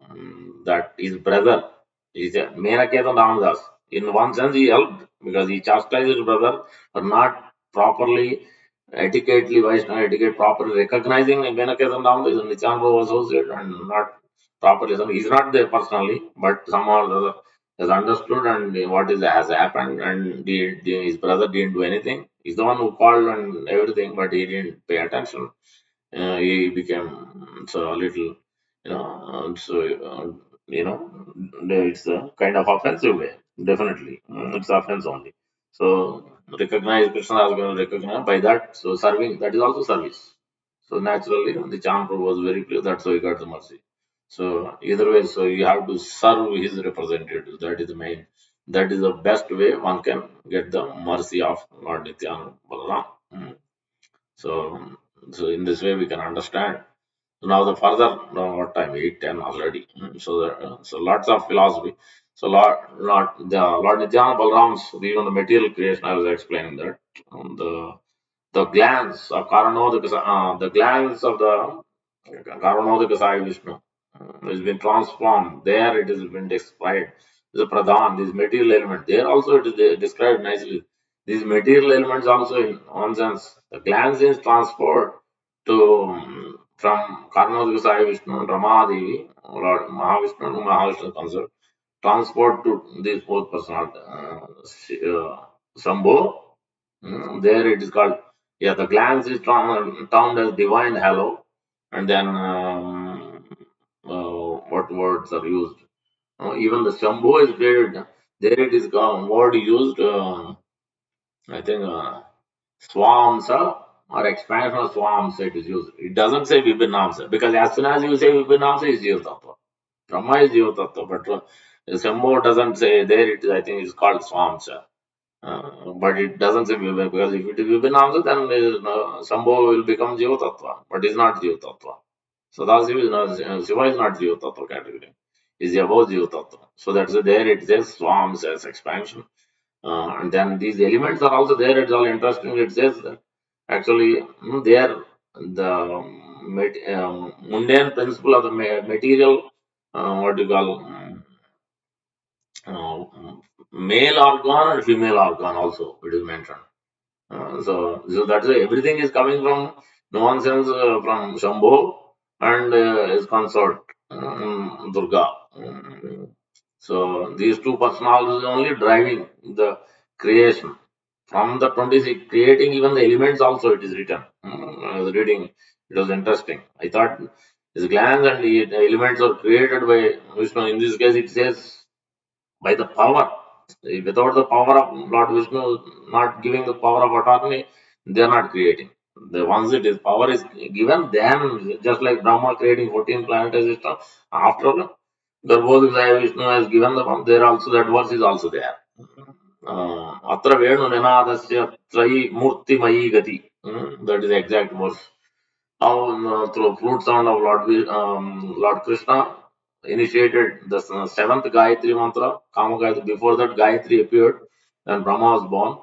that his brother is a Menaketa Ramadas. In one sense, he helped because he chastised his brother for not properly, etiquetely, Vaishnava etiquette, properly recognizing Menaketa Ramadas is a Nityananda associate and not properly. So he's not there personally, but somehow or the other has understood and what is has happened, and his brother didn't do anything. He's the one who called and everything, but he didn't pay attention. He became so a little, it's a kind of offensive way. Definitely, it's offense only. So recognize Krishna is going to recognize by that. So serving, that is also service. So naturally, the Chandra was very clear. That's how he got the mercy. So either way, so you have to serve his representatives. That is the main. That is the best way one can get the mercy of Lord Nityananda Balaram. So, so in this way we can understand. So now the further, what time? 8:10 already. So lots of philosophy. So Lord Nityananda Balaram's even the material creation. I was explaining that the glands of the glands of the Karanodaka Sai Vishnu has been transformed. There it has been described. The Pradhan, these material elements, there also it is described nicely. These material elements also, in one sense, the glands is transferred to from Karanodaka Sai Vishnu and Ramadevi, Lord Mahavishnu and Mahavishnu concert. transport to this fourth personality, Shambhu. There it is called, yeah, the glance is termed as divine halo, and then what words are used? Even the Shambhu is created. There it is word used, I think, Swamsa or expansion of Swamsa it is used. It doesn't say Vibhinamsa because as soon as you say Vibhinamsa, it's Jiva Tattva. Brahma is Jiva Tattva, but Shambhu doesn't say there. It is, I think, it's called Swamsa. But it doesn't say Vibhin because if it is Vibhinamsa, then Shambhu will become Jiva Tattva, but it's not Jiva Tattva. So that's Shiva is not Jiva Tattva category. Is above Jiva Tattva. So that's there it says Swamsa as expansion. And then these elements are also there. It's all interesting. It says that actually they are the mundane principle of the material, what do you call, uh, male organ and female organ also it is mentioned. So that's why everything is coming from nonsense from Shambhu and his consort Durga. So these two personalities are only driving the creation. From the 26, creating even the elements also it is written. I was reading, it was interesting. I thought his glands and the elements are created by Vishnu. In this case, it says by the power. Without the power of Lord Vishnu, not giving the power of attorney, they are not creating. The once it is power is given, then just like Brahma creating 14 planetary systems, after Garbhodakaya Vishnu has given the power, there also that verse is also there. Atra Venu Ninadasya Trai Murti Mayi Gati. That is the exact verse. How through flute sound of Lord Krishna initiated the seventh Gayatri mantra, Kama Gayatri. Before that, Gayatri appeared when Brahma was born.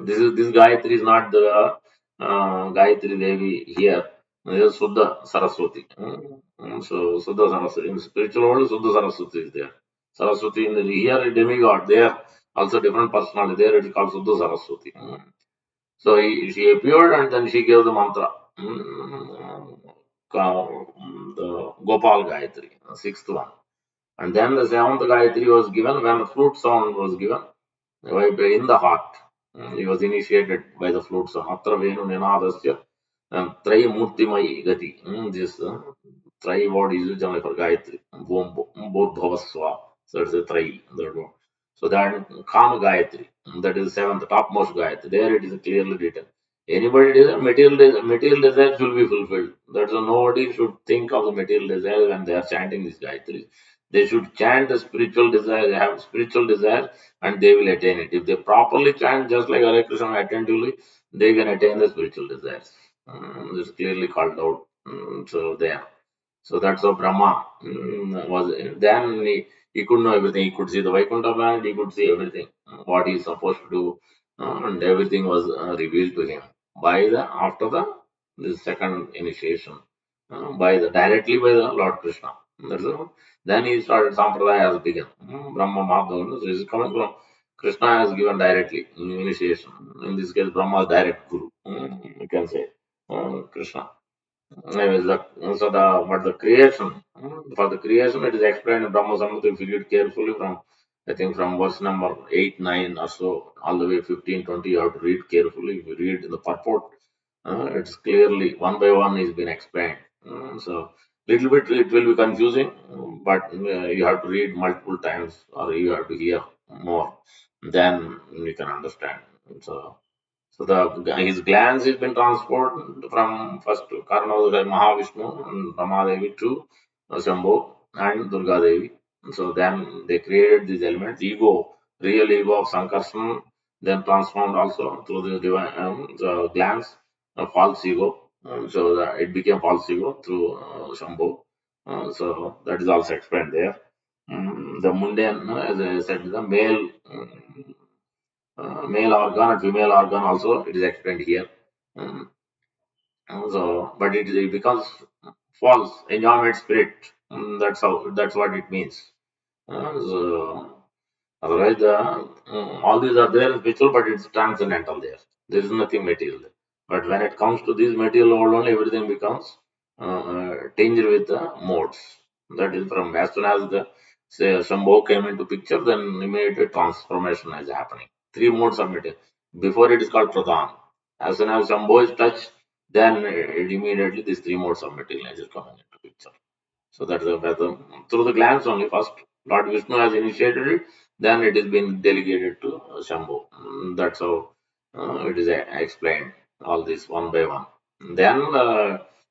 This Gayatri is not the Gayatri Devi here. This is Suddha Saraswati. So Suddha Saraswati in spiritual world, Suddha Saraswati is there. Saraswati in the here a demigod there, also different personality there. It is called Suddha Saraswati. So she appeared and then she gave the mantra. The Gopal Gayatri, the sixth one. And then the seventh Gayatri was given when the flute sound was given in the heart. He was initiated by the flute sound. Atra Venu Ninadasya Trayi Murtimai Gati. This Trayi word is used only for Gayatri. Bodhavaswa. So it's a Trayi. That one. So that Kama Gayatri. That is seventh, topmost Gayatri. There it is clearly written. Anybody desire material desire should be fulfilled. That's why nobody should think of the material desire when they are chanting this Gayatri. They should chant the spiritual desire, they have spiritual desire, and they will attain it. If they properly chant just like Hare Krishna attentively, they can attain the spiritual desires. This is clearly called out. So there. So that's how Brahma was. Then he could know everything. He could see the Vaikuntha planet. He could see everything. What he is supposed to do, and everything was revealed to him by the after the second initiation, by the directly by the Lord Krishna. That's all. Then he started Sampradaya has begun. Brahma Madhava. So this is coming from Krishna has given directly initiation. In this case, Brahma is direct guru. You can say Krishna. Anyways, but the creation, for the creation, it is explained in Brahma Samhita if you read carefully from, I think, from verse number 8, 9 or so, all the way 15, 20, you have to read carefully. If you read in the purport, it's clearly one by one is been explained. So, little bit it will be confusing, but you have to read multiple times or you have to hear more, then you can understand. So, so his glands has been transported from first to Karnavadura Mahavishnu and Ramadevi to Shambhu and Durga Devi. So then they created these elements, ego, real ego of Sankarshan, then transformed also through the divine the glands, false ego. So that it became false ego through Shambhu. So that is also explained there. The mundane, as I said, the male organ and female organ also it is explained here. Um, but it becomes false enjoyment spirit. That's how. That's what it means. So otherwise, all these are there in spiritual, but it's transcendental there. There is nothing material there. But when it comes to this material world, only everything becomes tinged with the modes. That is from as soon as the say Shambho came into picture, then immediately transformation is happening. Three modes of material. Before it is called Pradhan. As soon as Shambho is touched, then it immediately these three modes of material is coming into picture. So that's through the glance only. First, Lord Vishnu has initiated it, then it is been delegated to Shambhu. That's how it is explained. All this one by one. Then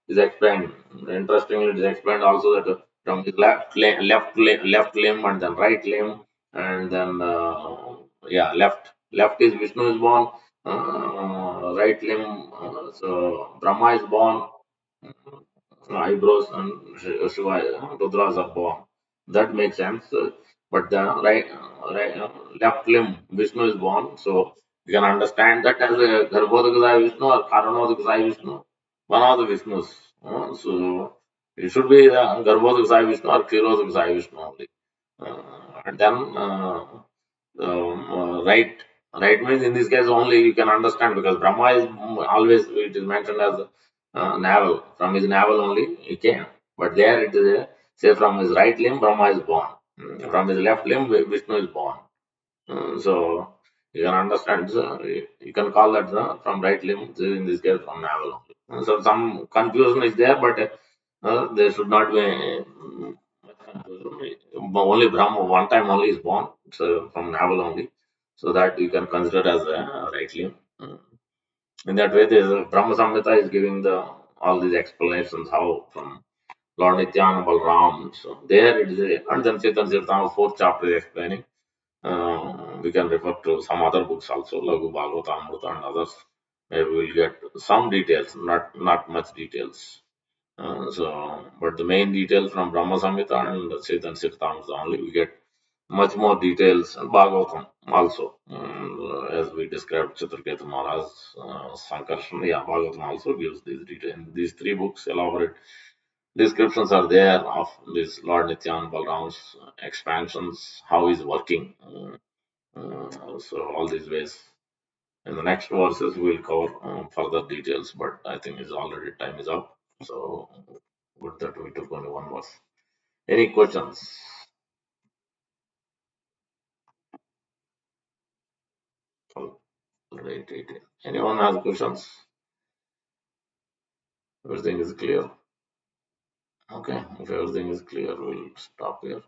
is explained. Interestingly, it is explained also that from his left limb, and then right limb, and then yeah, left is Vishnu is born, right limb. So Brahma is born, eyebrows and Shiva, Rudras are born. That makes sense. But the left limb, Vishnu is born. So you can understand that as a Garbhodakasaya Vishnu or Karanodakasaya Vishnu, one of the Vishnus. So it should be the Garbhodakasaya Vishnu or Kshirodakasaya Vishnu only. And then right. Right means in this case only you can understand because Brahma is always it is mentioned as navel. From his navel only he came. But there it is say from his right limb Brahma is born. From his left limb Vishnu is born. So you can understand. You can call that from right limb. In this case from navel only. So some confusion is there, but there should not be much confusion. Only Brahma one time only is born, so from navel only, so that you can consider as a right limb. In that way, the Brahma Samhita is giving the all these explanations how from Lord Nityananda Balaram. So there it is, and then Chetan Charitamrita fourth chapter is explaining. We can refer to some other books also, Lagu Bhagavata Amrita and others. Maybe we'll get some details, not much details. But the main details from Brahma Samhita and Chetan Charitamrita only we get much more details and Bhagavatam also. As we described Chitraketu Maharaj, Sankarshan, yeah, Bhagavatam also gives these details. These three books, elaborate descriptions are there of this Lord Nityananda Balram's expansions, how he's working. So all these ways. In the next verses, we'll cover further details, but I think it's already time is up. So good that we took only one verse. Any questions? Oh, right. Anyone has questions? Everything is clear. Okay, if everything is clear, we'll stop here.